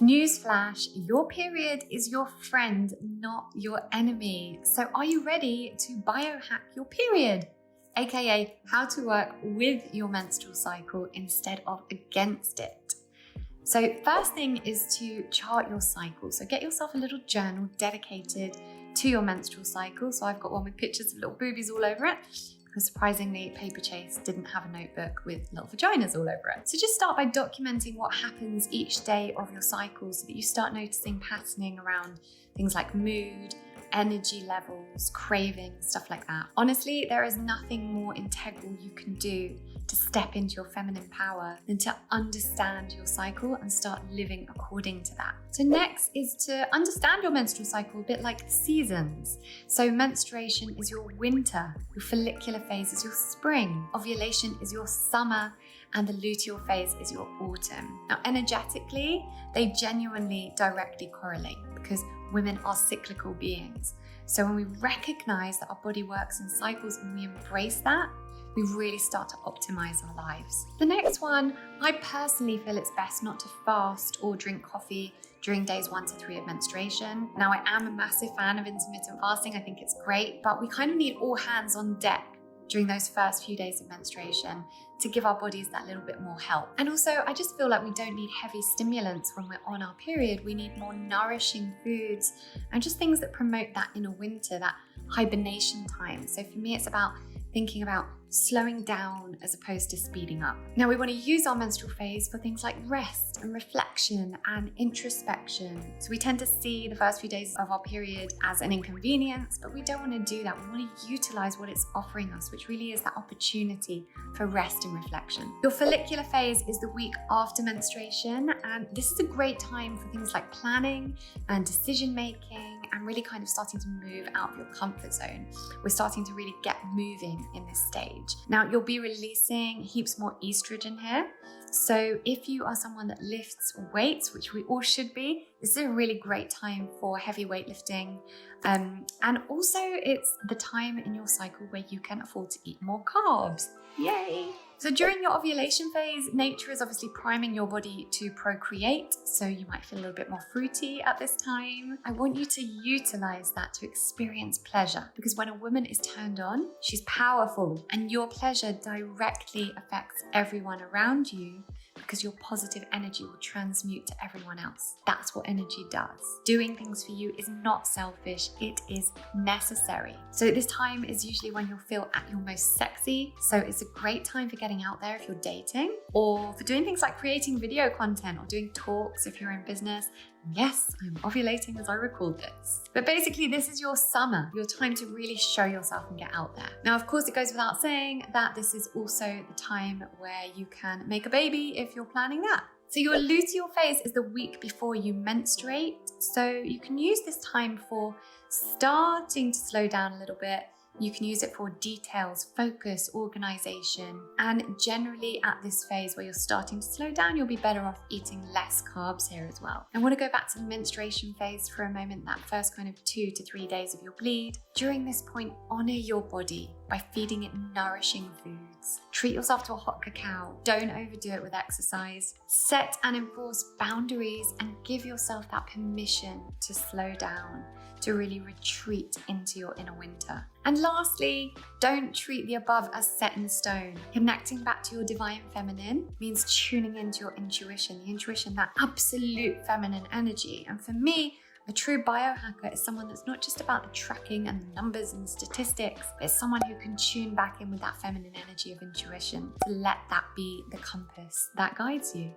Newsflash, your period is your friend, not your enemy. So are you ready to biohack your period? AKA how to work with your menstrual cycle instead of against it. So first thing is to chart your cycle. So get yourself a little journal dedicated to your menstrual cycle. So I've got one with pictures of little boobies all over it, because surprisingly, Paper Chase didn't have a notebook with little vaginas all over it. So just start by documenting what happens each day of your cycle so that you start noticing patterning around things like mood, energy levels, cravings, stuff like that. Honestly, there is nothing more integral you can do to step into your feminine power than to understand your cycle and start living according to that. So next is to understand your menstrual cycle a bit like seasons. So menstruation is your winter, your follicular phase is your spring, ovulation is your summer, and the luteal phase is your autumn. Now, energetically, they genuinely directly correlate because women are cyclical beings. So when we recognize that our body works in cycles and we embrace that, we really start to optimize our lives. The next one, I personally feel it's best not to fast or drink coffee during days 1 to 3 of menstruation. Now, I am a massive fan of intermittent fasting. I think it's great, but we kind of need all hands on deck during those first few days of menstruation to give our bodies that little bit more help. And also, I just feel like we don't need heavy stimulants when we're on our period. We need more nourishing foods and just things that promote that inner winter, that hibernation time. So for me, it's about thinking about slowing down as opposed to speeding up. Now, we want to use our menstrual phase for things like rest and reflection and introspection. So we tend to see the first few days of our period as an inconvenience, but we don't want to do that. We want to utilize what it's offering us, which really is that opportunity for rest and reflection. Your follicular phase is the week after menstruation, and this is a great time for things like planning and decision making and really kind of starting to move out of your comfort zone. We're starting to really get moving in this stage. Now, you'll be releasing heaps more estrogen here. So if you are someone that lifts weights, which we all should be, this is a really great time for heavy weightlifting. And also it's the time in your cycle where you can afford to eat more carbs. Yay! So during your ovulation phase, nature is obviously priming your body to procreate, so you might feel a little bit more fruity at this time. I want you to utilize that to experience pleasure, because when a woman is turned on, she's powerful, and your pleasure directly affects everyone around you because your positive energy will transmute to everyone else. That's what energy does. Doing things for you is not selfish, it is necessary. So this time is usually when you'll feel at your most sexy, so it's a great time for getting out there if you're dating, or for doing things like creating video content or doing talks if you're in business. Yes, I'm ovulating as I record this. But basically, this is your summer, your time to really show yourself and get out there. Now, of course, it goes without saying that this is also the time where you can make a baby if you're planning that. So your luteal phase is the week before you menstruate. So you can use this time for starting to slow down a little bit. You can use it for details, focus, organization, and generally at this phase where you're starting to slow down, you'll be better off eating less carbs here as well. I want to go back to the menstruation phase for a moment, that first kind of 2 to 3 days of your bleed. During this point, honor your body by feeding it nourishing foods. Treat yourself to a hot cacao. Don't overdo it with exercise. Set and enforce boundaries and give yourself that permission to slow down, to really retreat into your inner winter. And lastly, don't treat the above as set in stone. Connecting back to your divine feminine means tuning into your intuition, the intuition, that absolute feminine energy. And for me, a true biohacker is someone that's not just about the tracking and the numbers and the statistics, but it's someone who can tune back in with that feminine energy of intuition to let that be the compass that guides you.